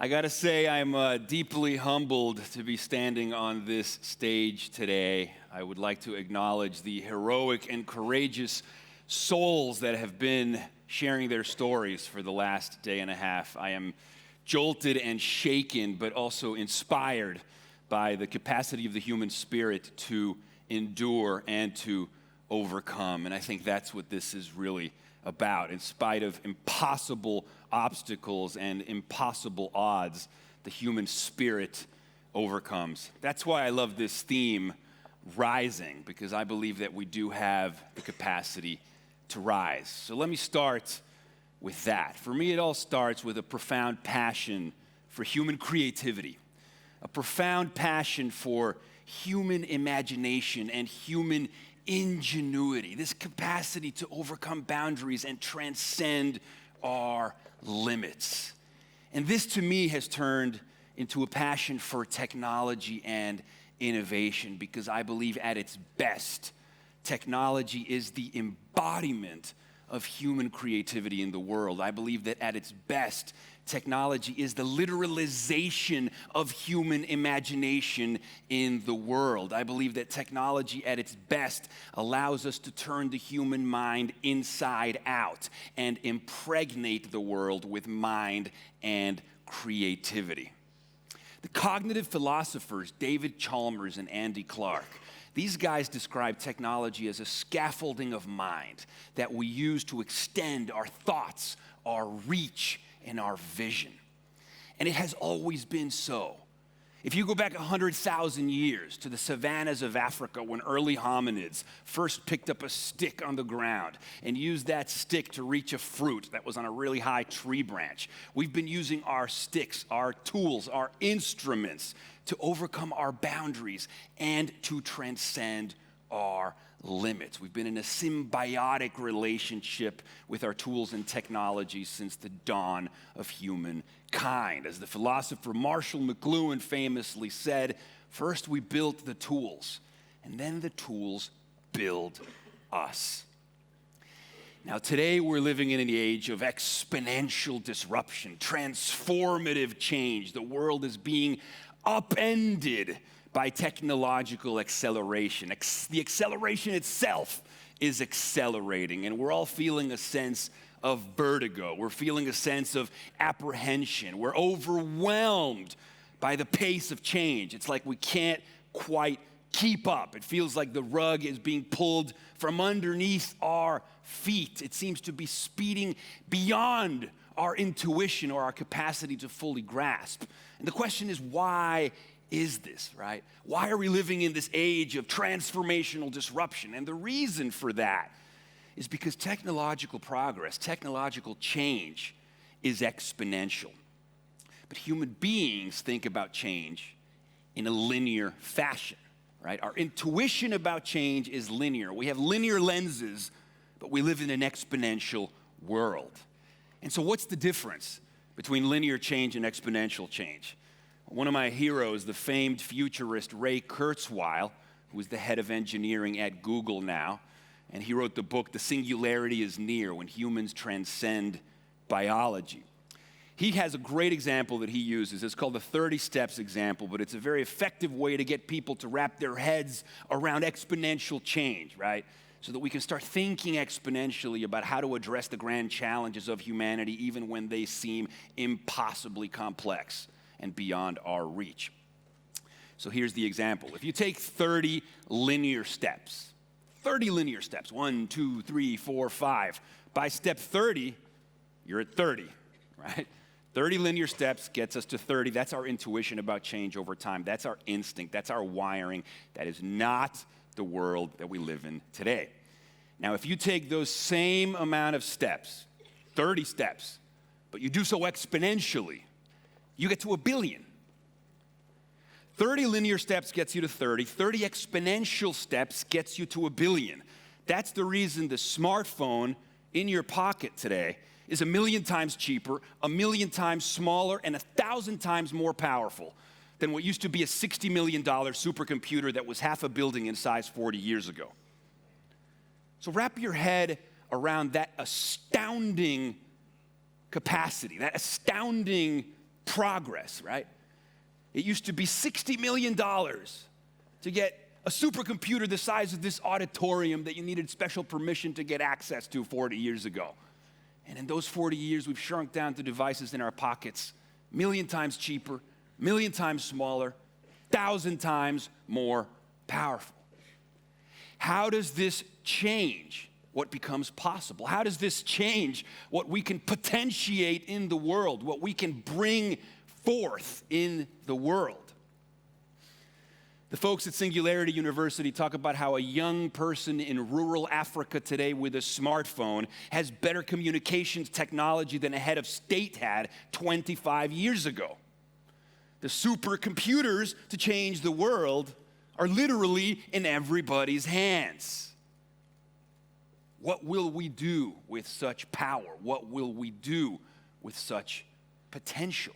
I gotta say, I'm deeply humbled to be standing on this stage today. I would like to acknowledge the heroic and courageous souls that have been sharing their stories for the last day and a half. I am jolted and shaken, but also inspired by the capacity of the human spirit to endure and to overcome. And I think that's what this is really about. In spite of impossible obstacles and impossible odds, the human spirit overcomes. That's why I love this theme, rising, because I believe that we do have the capacity to rise. So let me start with that. For me, it all starts with a profound passion for human creativity, a profound passion for human imagination and human ingenuity, this capacity to overcome boundaries and transcend our limits. And this, to me, has turned into a passion for technology and innovation, because I believe at its best, technology is the embodiment of human creativity in the world. I believe that at its best, technology is the literalization of human imagination in the world. I believe that technology at its best allows us to turn the human mind inside out and impregnate the world with mind and creativity. The cognitive philosophers David Chalmers and Andy Clark, these guys describe technology as a scaffolding of mind that we use to extend our thoughts, our reach, and our vision. And it has always been so. If you go back 100,000 years to the savannas of Africa, when early hominids first picked up a stick on the ground and used that stick to reach a fruit that was on a really high tree branch, we've been using our sticks, our tools, our instruments to overcome our boundaries and to transcend our limits. We've been in a symbiotic relationship with our tools and technologies since the dawn of humankind. As the philosopher Marshall McLuhan famously said, first we built the tools, and then the tools build us. Now, today we're living in an age of exponential disruption, transformative change. The world is being upended by technological acceleration. The acceleration itself is accelerating, and we're all feeling a sense of vertigo. We're feeling a sense of apprehension. We're overwhelmed by the pace of change. It's like we can't quite keep up. It feels like the rug is being pulled from underneath our feet. It seems to be speeding beyond our intuition or our capacity to fully grasp. And the question is, why is this, right? Why are we living in this age of transformational disruption? And the reason for that is because technological progress, technological change is exponential. But human beings think about change in a linear fashion, right? Our intuition about change is linear. We have linear lenses, but we live in an exponential world. And so what's the difference between linear change and exponential change? One of my heroes, the famed futurist Ray Kurzweil, who is the head of engineering at Google now, and he wrote the book, The Singularity is Near, When Humans Transcend Biology. He has a great example that he uses. It's called the 30 steps example, but it's a very effective way to get people to wrap their heads around exponential change, right? So that we can start thinking exponentially about how to address the grand challenges of humanity, even when they seem impossibly complex and beyond our reach. So here's the example. If you take 30 linear steps, 1, 2, 3, 4, 5, by step 30, you're at 30, right? 30 linear steps gets us to 30. That's our intuition about change over time. That's our instinct. That's our wiring. That is not the world that we live in today. Now, if you take those same amount of steps, 30 steps, but you do so exponentially, you get to 1 billion. 30 linear steps gets you to 30. 30 exponential steps gets you to 1 billion. That's the reason the smartphone in your pocket today is 1 million times cheaper, 1 million times smaller, and 1,000 times more powerful than what used to be a $60 million supercomputer that was half a building in size 40 years ago. So wrap your head around that astounding capacity, that astounding progress, right? It used to be $60 million to get a supercomputer the size of this auditorium that you needed special permission to get access to 40 years ago. And in those 40 years, we've shrunk down to devices in our pockets, a million times cheaper, a million times smaller, 1,000 times more powerful. How does this change what becomes possible? How does this change what we can potentiate in the world, what we can bring forth in the world? The folks at Singularity University talk about how a young person in rural Africa today with a smartphone has better communications technology than a head of state had 25 years ago. The supercomputers to change the world are literally in everybody's hands. What will we do with such power? What will we do with such potential?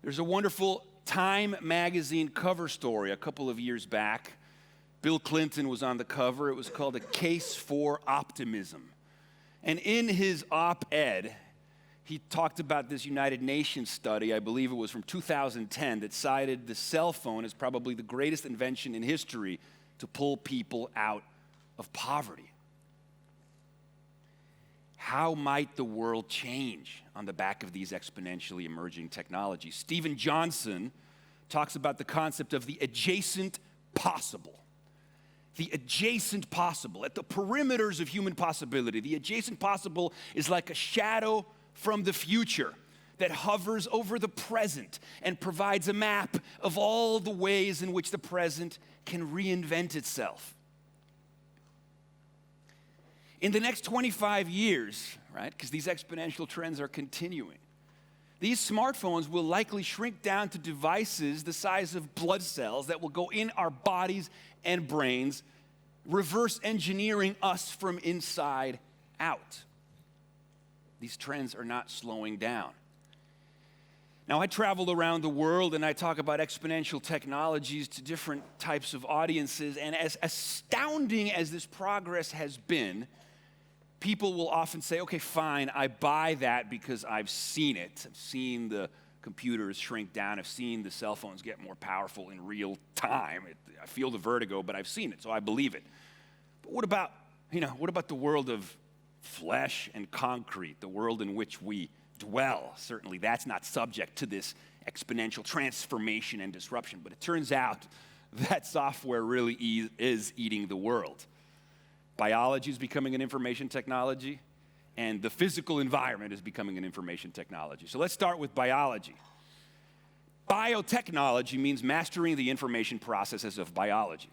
There's a wonderful Time magazine cover story a couple of years back. Bill Clinton was on the cover. It was called A Case for Optimism. And in his op-ed, he talked about this United Nations study, I believe it was from 2010, that cited the cell phone as probably the greatest invention in history to pull people out of poverty. How might the world change on the back of these exponentially emerging technologies? Stephen Johnson talks about the concept of the adjacent possible. The adjacent possible. At the perimeters of human possibility, the adjacent possible is like a shadow from the future that hovers over the present and provides a map of all the ways in which the present can reinvent itself. In the next 25 years, right, because these exponential trends are continuing, these smartphones will likely shrink down to devices the size of blood cells that will go in our bodies and brains, reverse engineering us from inside out. These trends are not slowing down. Now, I travel around the world and I talk about exponential technologies to different types of audiences, and as astounding as this progress has been, people will often say, okay, fine, I buy that because I've seen it. I've seen the computers shrink down. I've seen the cell phones get more powerful in real time. I feel the vertigo, but I've seen it, so I believe it. But what about the world of flesh and concrete, the world in which we dwell? Certainly that's not subject to this exponential transformation and disruption, but it turns out that software really is eating the world. Biology is becoming an information technology, and the physical environment is becoming an information technology. So let's start with biology. Biotechnology means mastering the information processes of biology,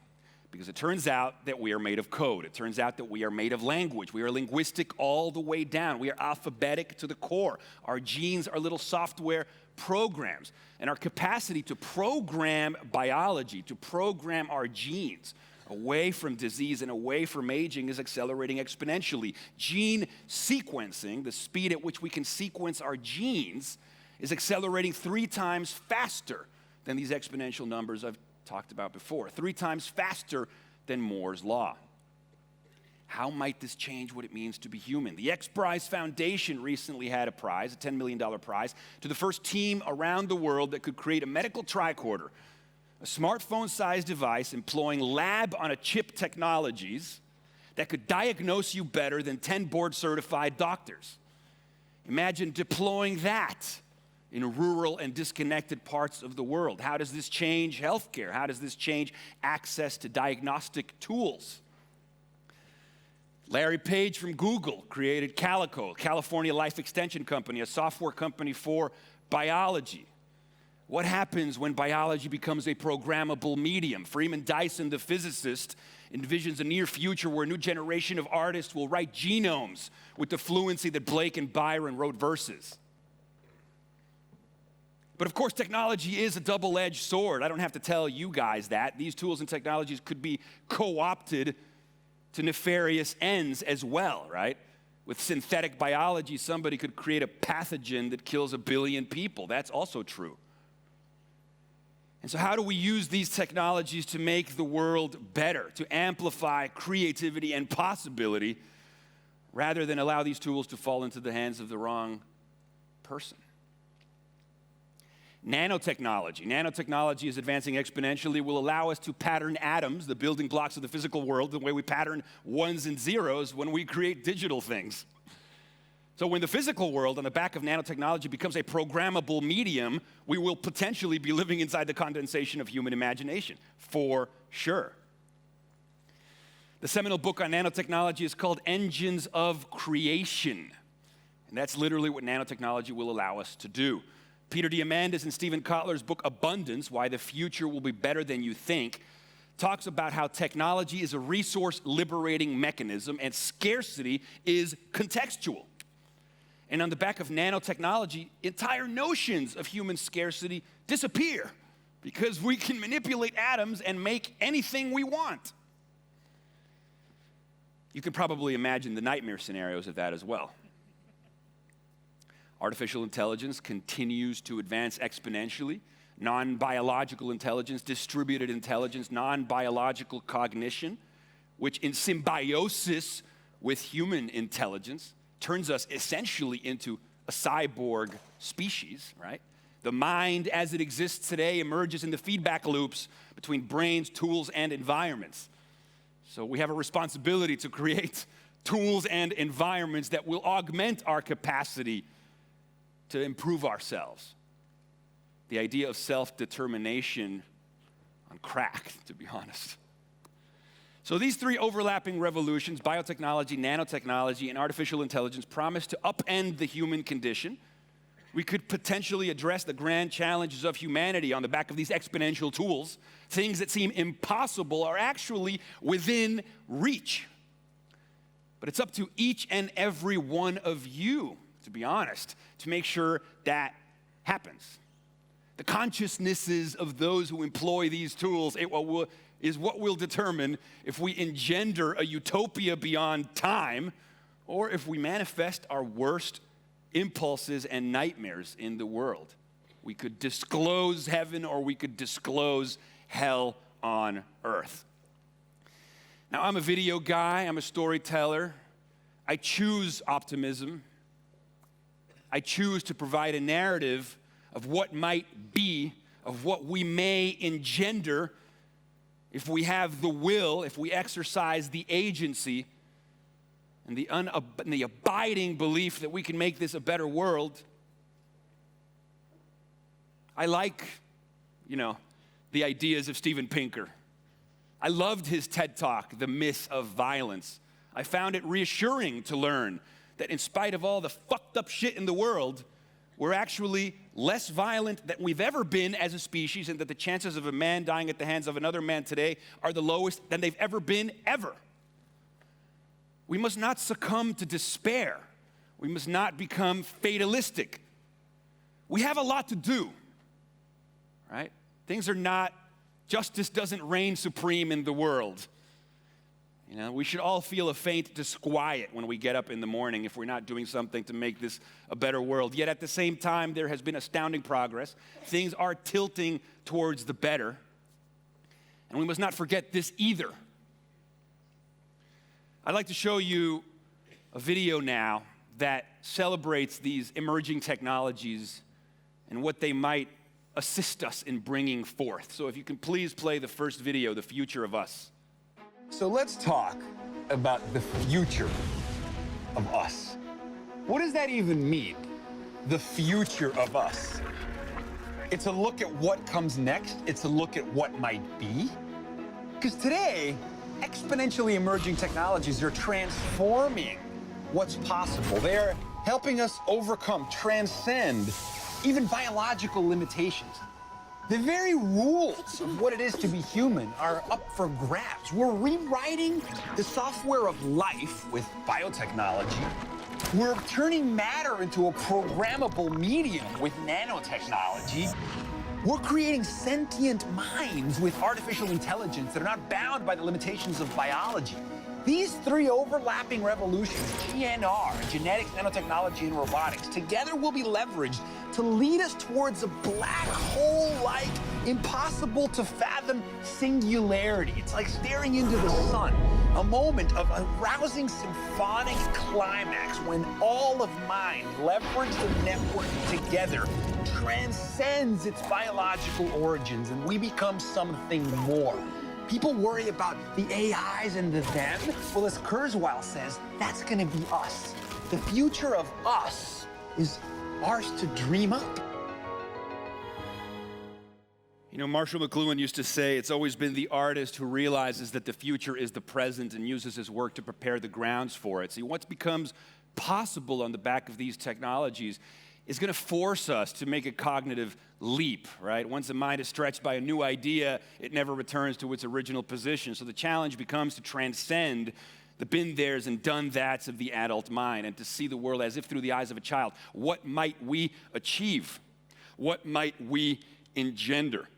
because it turns out that we are made of code. It turns out that we are made of language. We are linguistic all the way down. We are alphabetic to the core. Our genes are little software programs, and our capacity to program biology, to program our genes away from disease and away from aging, is accelerating exponentially. Gene sequencing, the speed at which we can sequence our genes, is accelerating 3 times faster than these exponential numbers I've talked about before, 3 times faster than Moore's law. How might this change what it means to be human? The X Prize Foundation recently had a prize, a $10 million prize, to the first team around the world that could create a medical tricorder, a smartphone-sized device employing lab-on-a-chip technologies that could diagnose you better than 10 board-certified doctors. Imagine deploying that in rural and disconnected parts of the world. How does this change healthcare? How does this change access to diagnostic tools? Larry Page from Google created Calico, California Life Extension Company, a software company for biology. What happens when biology becomes a programmable medium? Freeman Dyson, the physicist, envisions a near future where a new generation of artists will write genomes with the fluency that Blake and Byron wrote verses. But of course, technology is a double-edged sword. I don't have to tell you guys that. These tools and technologies could be co-opted to nefarious ends as well, right? With synthetic biology, somebody could create a pathogen that kills 1 billion people. That's also true. And so how do we use these technologies to make the world better, to amplify creativity and possibility, rather than allow these tools to fall into the hands of the wrong person? nanotechnology. Nanotechnology is advancing exponentially, will allow us to pattern atoms, the building blocks of the physical world, the way we pattern ones and zeros when we create digital things. So when the physical world on the back of nanotechnology becomes a programmable medium, we will potentially be living inside the condensation of human imagination, for sure. The seminal book on nanotechnology is called Engines of Creation. And that's literally what nanotechnology will allow us to do. Peter Diamandis in Stephen Kotler's book Abundance, Why the Future Will Be Better Than You Think, talks about how technology is a resource-liberating mechanism and scarcity is contextual. And on the back of nanotechnology, entire notions of human scarcity disappear because we can manipulate atoms and make anything we want. You can probably imagine the nightmare scenarios of that as well. Artificial intelligence continues to advance exponentially. Non-biological intelligence, distributed intelligence, non-biological cognition, which in symbiosis with human intelligence turns us essentially into a cyborg species, right? The mind as it exists today emerges in the feedback loops between brains, tools, and environments. So we have a responsibility to create tools and environments that will augment our capacity to improve ourselves. The idea of self-determination on crack, to be honest. So these three overlapping revolutions, biotechnology, nanotechnology, and artificial intelligence, promise to upend the human condition. We could potentially address the grand challenges of humanity on the back of these exponential tools. Things that seem impossible are actually within reach. But it's up to each and every one of you, to be honest, to make sure that happens. The consciousnesses of those who employ these tools is what will determine if we engender a utopia beyond time or if we manifest our worst impulses and nightmares in the world. We could disclose heaven or we could disclose hell on earth. Now, I'm a video guy, I'm a storyteller. I choose optimism. I choose to provide a narrative of what might be, of what we may engender if we have the will, if we exercise the agency and the abiding belief that we can make this a better world. I like, the ideas of Steven Pinker. I loved his TED Talk, The Myth of Violence. I found it reassuring to learn that in spite of all the fucked up shit in the world, we're actually less violent than we've ever been as a species, and that the chances of a man dying at the hands of another man today are the lowest than they've ever been, ever. We must not succumb to despair. We must not become fatalistic. We have a lot to do, right? Justice doesn't reign supreme in the world. We should all feel a faint disquiet when we get up in the morning if we're not doing something to make this a better world. Yet at the same time, there has been astounding progress. Things are tilting towards the better. And we must not forget this either. I'd like to show you a video now that celebrates these emerging technologies and what they might assist us in bringing forth. So if you can please play the first video, The Future of Us. So let's talk about the future of us. What does that even mean? The future of us. It's a look at what comes next. It's a look at what might be. Because today, exponentially emerging technologies are transforming what's possible. They're helping us overcome, transcend, even biological limitations. The very rules of what it is to be human are up for grabs. We're rewriting the software of life with biotechnology. We're turning matter into a programmable medium with nanotechnology. We're creating sentient minds with artificial intelligence that are not bound by the limitations of biology. These three overlapping revolutions, GNR, genetics, nanotechnology, and robotics, together will be leveraged to lead us towards a black hole-like, impossible to fathom singularity. It's like staring into the sun, a moment of a rousing symphonic climax when all of mind leveraged and networked together transcends its biological origins and we become something more. People worry about the AIs and the them. Well, as Kurzweil says, that's gonna be us. The future of us is ours to dream up. You know, Marshall McLuhan used to say, it's always been the artist who realizes that the future is the present and uses his work to prepare the grounds for it. See, what becomes possible on the back of these technologies is going to force us to make a cognitive leap, right? Once the mind is stretched by a new idea, it never returns to its original position. So the challenge becomes to transcend the been there's and done that's of the adult mind and to see the world as if through the eyes of a child. What might we achieve? What might we engender?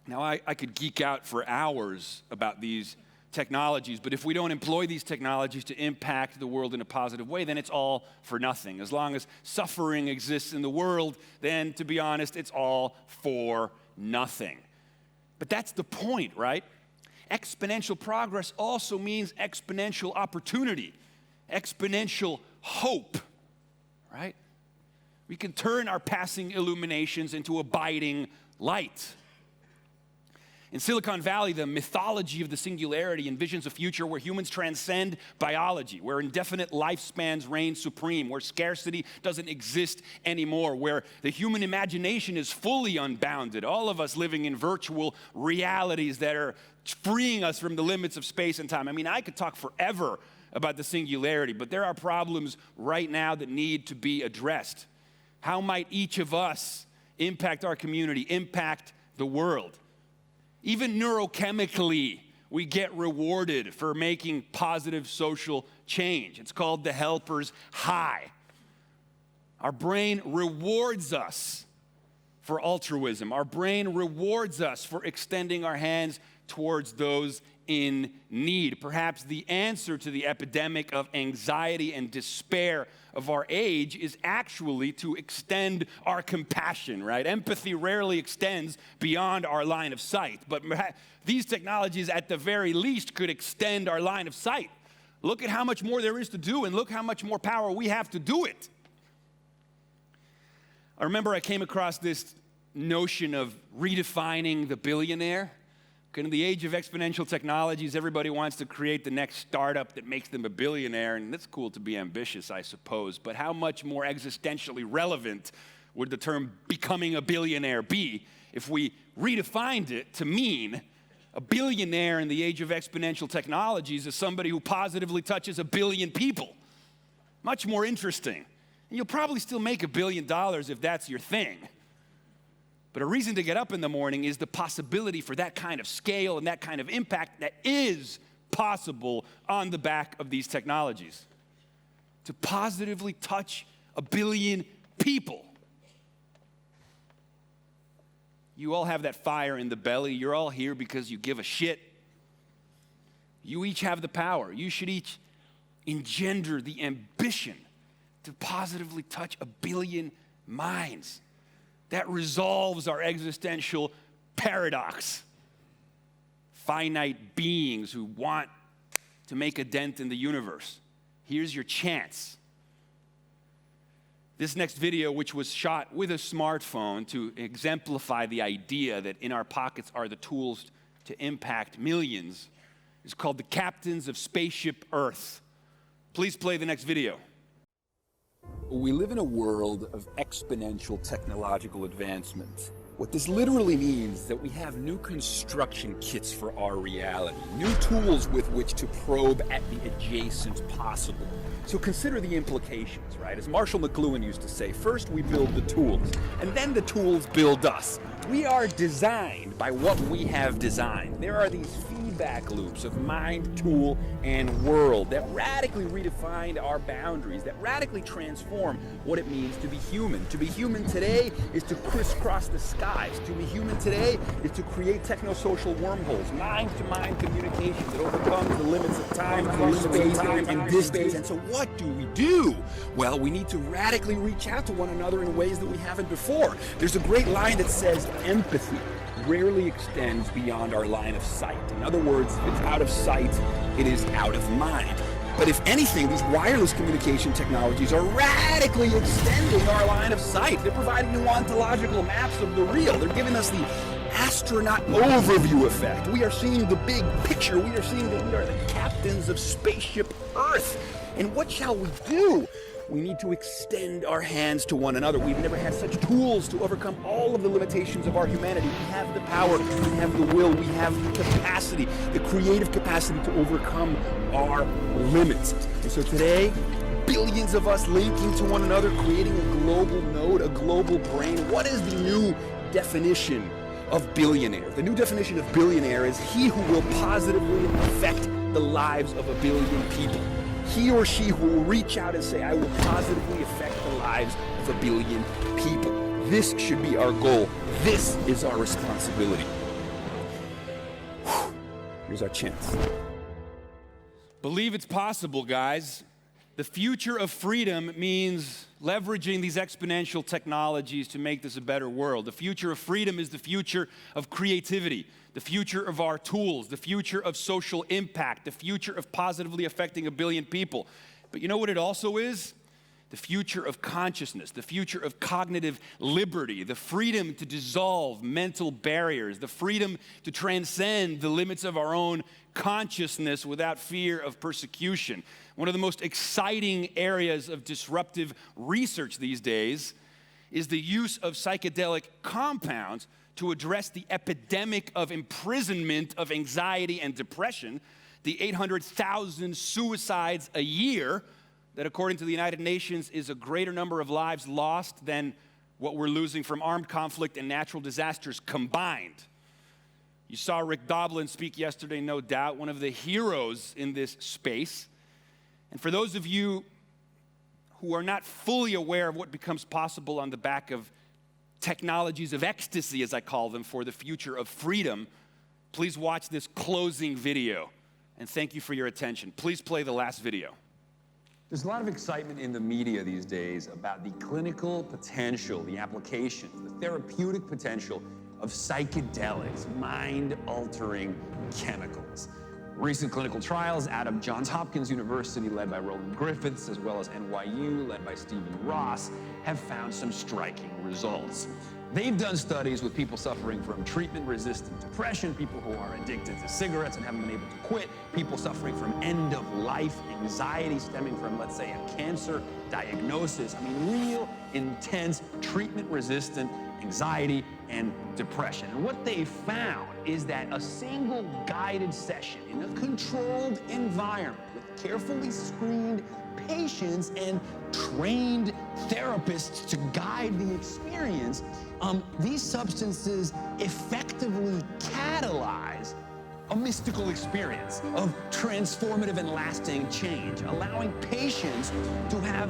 Now, I could geek out for hours about these technologies, but if we don't employ these technologies to impact the world in a positive way, then it's all for nothing. As long as suffering exists in the world, then, to be honest, it's all for nothing. But that's the point, right? Exponential progress also means exponential opportunity, exponential hope, right? We can turn our passing illuminations into abiding light. In Silicon Valley, the mythology of the singularity envisions a future where humans transcend biology, where indefinite lifespans reign supreme, where scarcity doesn't exist anymore, where the human imagination is fully unbounded, all of us living in virtual realities that are freeing us from the limits of space and time. I mean, I could talk forever about the singularity, but there are problems right now that need to be addressed. How might each of us impact our community, impact the world? Even neurochemically, we get rewarded for making positive social change. It's called the helper's high. Our brain rewards us for altruism. Our brain rewards us for extending our hands towards those in need. Perhaps the answer to the epidemic of anxiety and despair of our age is actually to extend our compassion, right? Empathy rarely extends beyond our line of sight, but these technologies at the very least could extend our line of sight. Look at how much more there is to do, and look how much more power we have to do it. I remember I came across this notion of redefining the billionaire. In the age of exponential technologies, everybody wants to create the next startup that makes them a billionaire, and it's cool to be ambitious, I suppose, but how much more existentially relevant would the term becoming a billionaire be if we redefined it to mean a billionaire in the age of exponential technologies is somebody who positively touches 1 billion people? Much more interesting. And you'll probably still make $1 billion if that's your thing. But a reason to get up in the morning is the possibility for that kind of scale and that kind of impact that is possible on the back of these technologies. To positively touch 1 billion people. You all have that fire in the belly. You're all here because you give a shit. You each have the power. You should each engender the ambition to positively touch 1 billion minds. That resolves our existential paradox. Finite beings who want to make a dent in the universe. Here's your chance. This next video, which was shot with a smartphone to exemplify the idea that in our pockets are the tools to impact millions, is called The Captains of Spaceship Earth. Please play the next video. We live in a world of exponential technological advancement. What this literally means is that we have new construction kits for our reality, new tools with which to probe at the adjacent possible. So consider the implications, right? As Marshall McLuhan used to say, first we build the tools, and then the tools build us. We are designed by what we have designed. There are these feedback loops of mind, tool, and world that radically redefine our boundaries, that radically transform what it means to be human. To be human today is to crisscross the skies. To be human today is to create techno-social wormholes, mind-to-mind communication that overcomes the limits of time, space, and distance. And so what do? Well, we need to radically reach out to one another in ways that we haven't before. There's a great line that says, empathy rarely extends beyond our line of sight. In other words, if it's out of sight, it is out of mind. But if anything, these wireless communication technologies are radically extending our line of sight. They're providing new ontological maps of the real. They're giving us the astronaut overview effect. We are seeing the big picture. We are seeing that we are the captains of spaceship Earth. And what shall we do? We need to extend our hands to one another. We've never had such tools to overcome all of the limitations of our humanity. We have the power, we have the will, we have the capacity, the creative capacity to overcome our limits. And so today, billions of us linking to one another, creating a global node, a global brain. What is the new definition of billionaire? The new definition of billionaire is he who will positively affect the lives of a billion people. He or she who will reach out and say, I will positively affect the lives of a billion people. This should be our goal. This is our responsibility. Whew. Here's our chance. Believe it's possible, guys. The future of freedom means leveraging these exponential technologies to make this a better world. The future of freedom is the future of creativity, the future of our tools, the future of social impact, the future of positively affecting a billion people. But you know what it also is? The future of consciousness, the future of cognitive liberty, the freedom to dissolve mental barriers, the freedom to transcend the limits of our own consciousness without fear of persecution. One of the most exciting areas of disruptive research these days is the use of psychedelic compounds to address the epidemic of imprisonment of anxiety and depression, the 800,000 suicides a year that, according to the United Nations, is a greater number of lives lost than what we're losing from armed conflict and natural disasters combined. You saw Rick Doblin speak yesterday, no doubt, one of the heroes in this space. And for those of you who are not fully aware of what becomes possible on the back of technologies of ecstasy, as I call them, for the future of freedom, please watch this closing video. And thank you for your attention. Please play the last video. There's a lot of excitement in the media these days about the clinical potential, the applications, the therapeutic potential of psychedelics, mind-altering chemicals. Recent clinical trials out of Johns Hopkins University, led by Roland Griffiths, as well as NYU, led by Stephen Ross, have found some striking results. They've done studies with people suffering from treatment-resistant depression, people who are addicted to cigarettes and haven't been able to quit, people suffering from end-of-life anxiety stemming from, let's say, a cancer diagnosis. I mean, real, intense, treatment-resistant anxiety and depression. And what they found is that a single guided session in a controlled environment with carefully screened patients and trained therapists to guide the experience, these substances effectively catalyze a mystical experience of transformative and lasting change, allowing patients to have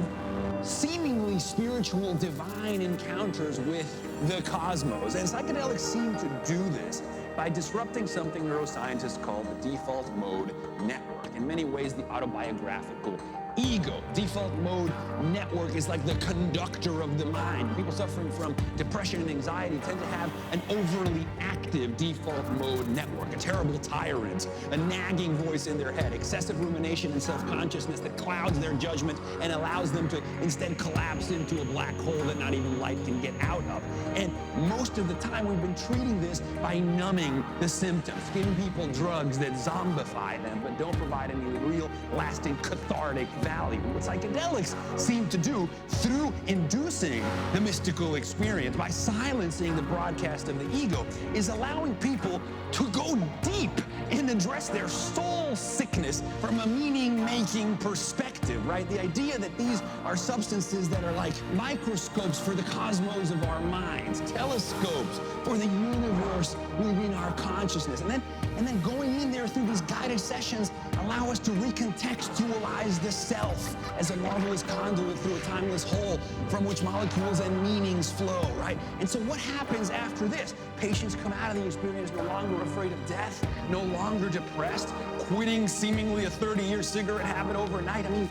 seemingly spiritual divine encounters with the cosmos. And psychedelics seem to do this by disrupting something neuroscientists call the default mode network. In many ways, the autobiographical ego. Default mode network is like the conductor of the mind. People suffering from depression and anxiety tend to have an overly active default mode network, a terrible tyrant, a nagging voice in their head, excessive rumination and self-consciousness that clouds their judgment and allows them to instead collapse into a black hole that not even light can get out of. And most of the time we've been treating this by numbing the symptoms, giving people drugs that zombify them but don't provide any real lasting cathartic value. What psychedelics seem to do through inducing the mystical experience by silencing the broadcast of the ego is allowing people to go deep and address their soul sickness from a meaning-making perspective, right? The idea that these are substances that are like microscopes for the cosmos of our minds, telescopes for the universe within our consciousness. And then going in there through these guided sessions allow us to recontextualize the self as a marvelous conduit through a timeless whole from which molecules and meanings flow, right? And so what happens after this? Patients come out of the experience no longer afraid of death, no longer depressed, quitting seemingly a 30-year cigarette habit overnight. I mean,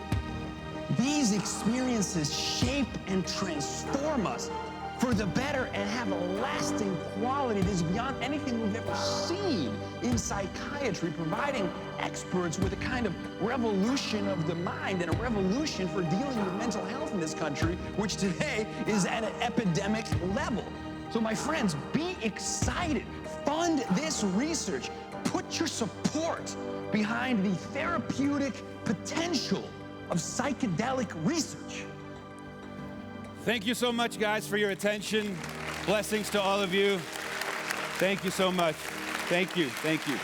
these experiences shape and transform us for the better and have a lasting quality that is beyond anything we've ever seen in psychiatry, providing experts with a kind of revolution of the mind and a revolution for dealing with mental health in this country, which today is at an epidemic level. So my friends, be excited. Fund this research. Put your support behind the therapeutic potential of psychedelic research. Thank you so much, guys, for your attention. Blessings to all of you. Thank you so much. Thank you. Thank you.